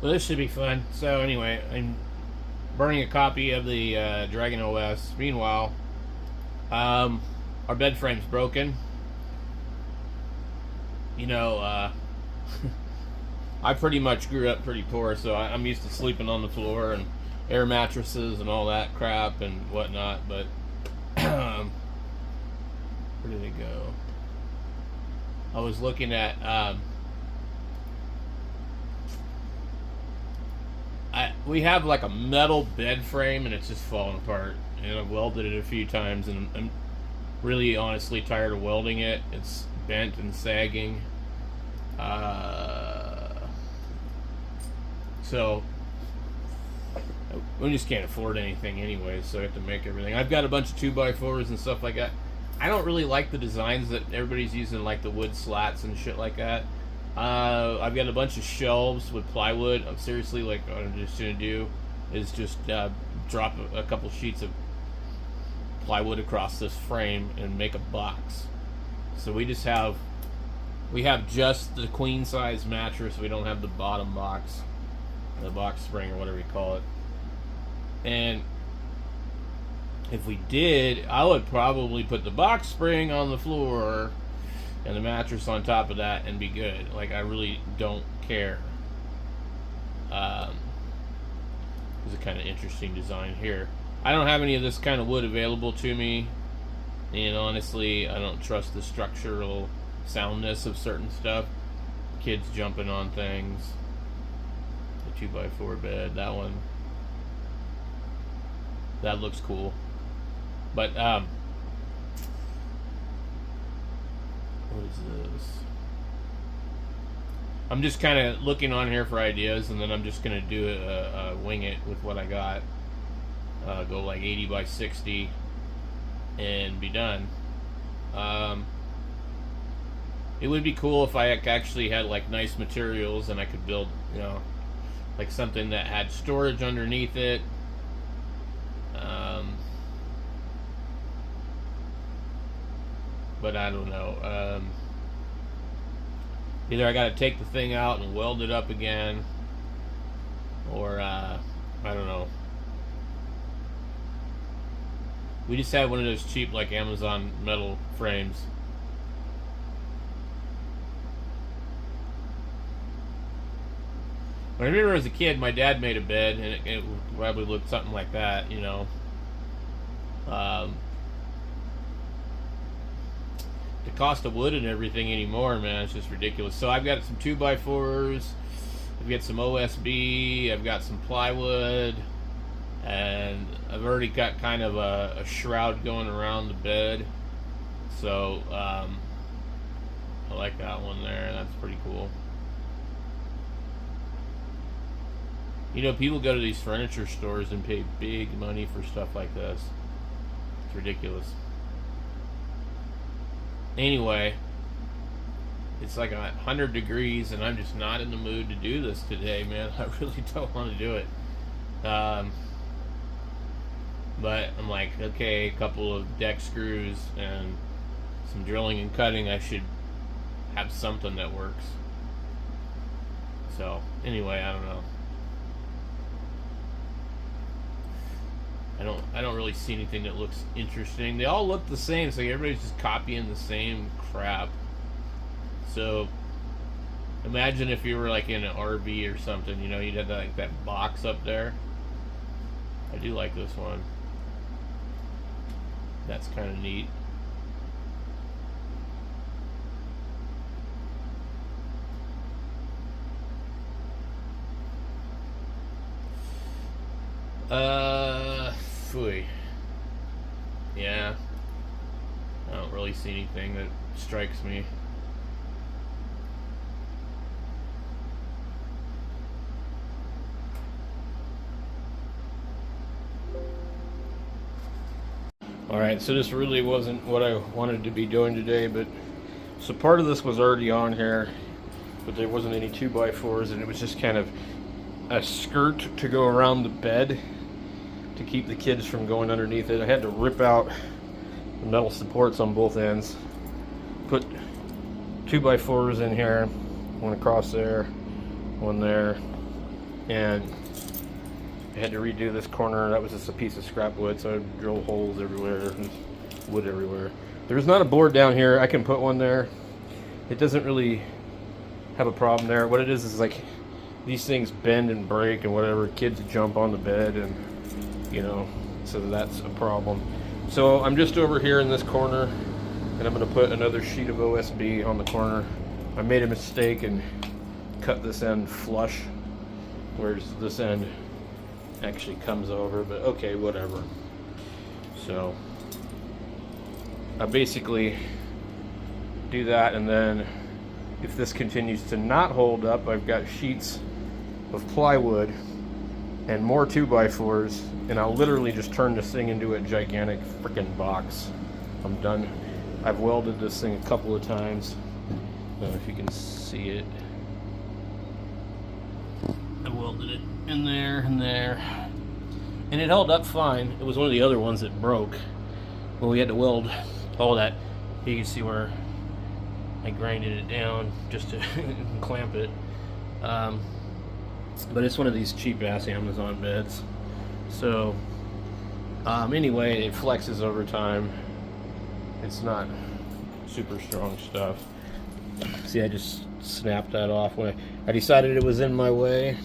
Well, this should be fun. So anyway, I'm burning a copy of the Dragon OS. Meanwhile, um, our bed frame's broken. You know, I pretty much grew up pretty poor, so I'm used to sleeping on the floor and air mattresses and all that crap and whatnot. But where did it go? I was looking at we have like a metal bed frame and it's just falling apart. And I've welded it a few times, and I'm really honestly tired of welding it. It's bent and sagging. So we just can't afford anything anyway, so I have to make everything. I've got a bunch of 2x4s and stuff like that. I don't really like the designs that everybody's using, like the wood slats and shit like that. I've got a bunch of shelves with plywood. I'm seriously, like, what I'm just gonna do is just drop a couple sheets of plywood across this frame and make a box. So we have just the queen size mattress. We don't have the bottom box, the box spring or whatever you call it. And if we did, I would probably put the box spring on the floor and the mattress on top of that and be good. Like, I really don't care. It's a kind of interesting design here. I don't have any of this kind of wood available to me, and honestly, I don't trust the structural soundness of certain stuff. Kids jumping on things. The 2x4 bed, that one. That looks cool. But, what is this? I'm just kind of looking on here for ideas, and then I'm just going to do a wing it with what I got. Go like 80 by 60 and be done. It would be cool if I actually had like nice materials and I could build, you know, like something that had storage underneath it. But I don't know. Either I got to take the thing out and weld it up again, or I don't know. We just had one of those cheap, like, Amazon metal frames. When I remember as a kid, my dad made a bed, and it probably looked something like that, you know. The cost of wood and everything anymore, man, it's just ridiculous. So I've got some 2x4s, I've got some OSB, I've got some plywood, and I've already got kind of a shroud going around the bed. So I like that one there. That's pretty cool. You know, people go to these furniture stores and pay big money for stuff like this. It's ridiculous. Anyway, it's like 100 degrees, and I'm just not in the mood to do this today, man. I really don't want to do it. But I'm like, okay, a couple of deck screws and some drilling and cutting, I should have something that works. So, anyway, I don't know. I don't really see anything that looks interesting. They all look the same, so everybody's just copying the same crap. So imagine if you were like in an RV or something, you know, you'd have like that box up there. I do like this one. That's kind of neat. Phooey. Yeah. I don't really see anything that strikes me. Alright, so this really wasn't what I wanted to be doing today, but so part of this was already on here, but there wasn't any 2x4s, and it was just kind of a skirt to go around the bed to keep the kids from going underneath it. I had to rip out the metal supports on both ends, put 2x4s in here, one across there, one there, and I had to redo this corner. That was just a piece of scrap wood, so I drilled holes everywhere, and wood everywhere. There's not a board down here. I can put one there. It doesn't really have a problem there. What it is like these things bend and break and whatever. Kids jump on the bed, and you know, so that's a problem. So I'm just over here in this corner, and I'm going to put another sheet of OSB on the corner. I made a mistake and cut this end flush, whereas this end actually comes over, but okay, whatever. So I basically do that, and then if this continues to not hold up, I've got sheets of plywood and more 2x4s, and I'll literally just turn this thing into a gigantic freaking box. I'm done. I've welded this thing a couple of times. I don't know if you can see it. I welded it in there and there, and it held up fine. It was one of the other ones that broke. Well, we had to weld all that. You can see where I grinded it down just to clamp it. But it's one of these cheap ass Amazon beds. So anyway, it flexes over time. It's not super strong stuff. See, I just snapped that off when I decided it was in my way.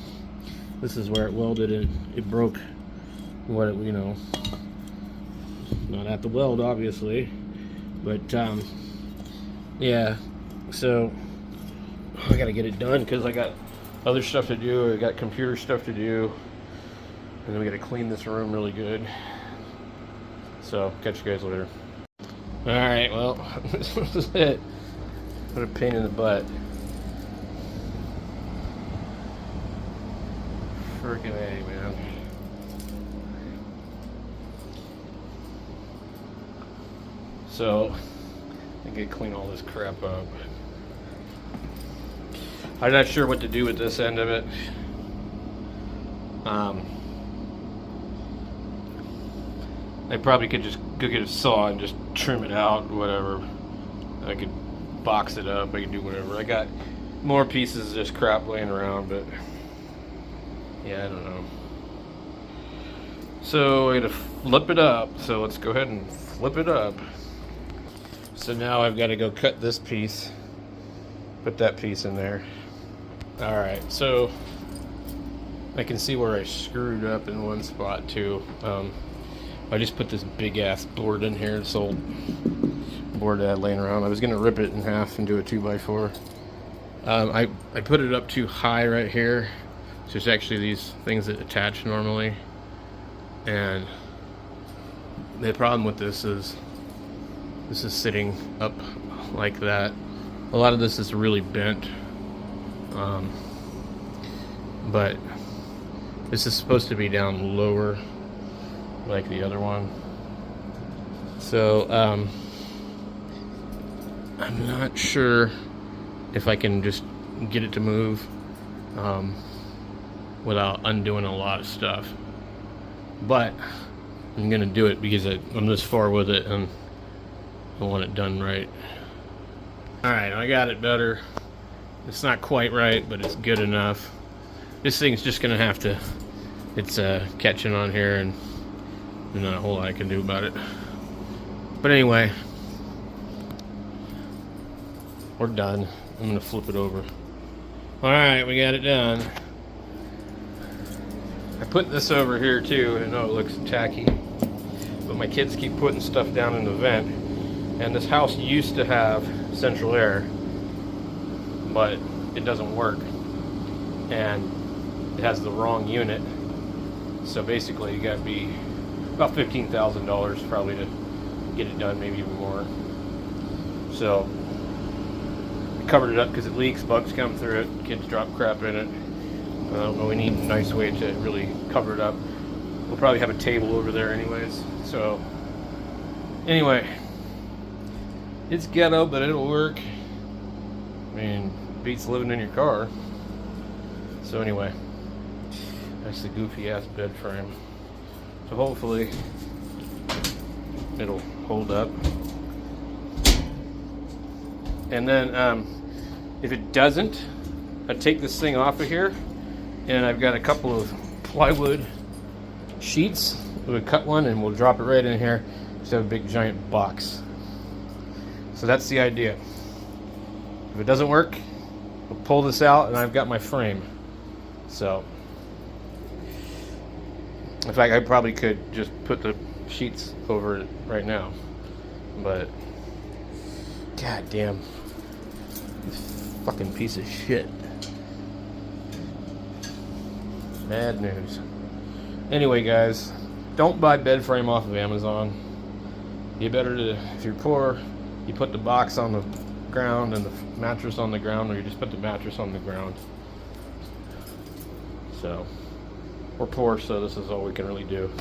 This is where it welded, and it broke what it, you know, not at the weld obviously, but yeah, so I gotta get it done because I got other stuff to do. I got computer stuff to do, and then we gotta clean this room really good. So catch you guys later. All right, well, this was it. What a pain in the butt. Freaking A, man. So I gotta clean all this crap up. I'm not sure what to do with this end of it. I probably could just go get a saw and just trim it out, whatever. I could box it up, I could do whatever. I got more pieces of this crap laying around, but yeah, I don't know. So I gotta flip it up, so let's go ahead and flip it up. So now I've got to go cut this piece, put that piece in there. Alright, so I can see where I screwed up in one spot too. I just put this big ass board in here, this old board I had laying around. I was gonna rip it in half and do a 2x4. I put it up too high right here. So there's actually these things that attach normally, and the problem with this is sitting up like that. A lot of this is really bent, but this is supposed to be down lower like the other one. So I'm not sure if I can just get it to move without undoing a lot of stuff, but I'm gonna do it because I'm this far with it and I want it done right. Alright, I got it better. It's not quite right, but it's good enough. This thing's just gonna have to, it's catching on here, and there's not a whole lot I can do about it. But anyway, we're done. I'm gonna flip it over. Alright, we got it done. I put this over here too, and I know it looks tacky, but my kids keep putting stuff down in the vent, and this house used to have central air, but it doesn't work, and it has the wrong unit. So basically you got to be about $15,000 probably to get it done, maybe even more. So I covered it up because it leaks, bugs come through it, kids drop crap in it. But we need a nice way to really cover it up. We'll probably have a table over there anyways. So anyway, it's ghetto, but it'll work. I mean, beats living in your car. So anyway, that's the goofy ass bed frame. So hopefully it'll hold up. And then if it doesn't, I take this thing off of here and I've got a couple of plywood sheets. We'll cut one and we'll drop it right in here. Just have a big giant box. So that's the idea. If it doesn't work, we'll pull this out and I've got my frame. So, in fact, I probably could just put the sheets over it right now. But, god damn, this fucking piece of shit. Bad news. Anyway, guys, don't buy bed frame off of Amazon. You better to, if you're poor, you put the box on the ground and the mattress on the ground, or you just put the mattress on the ground. So, we're poor, so this is all we can really do.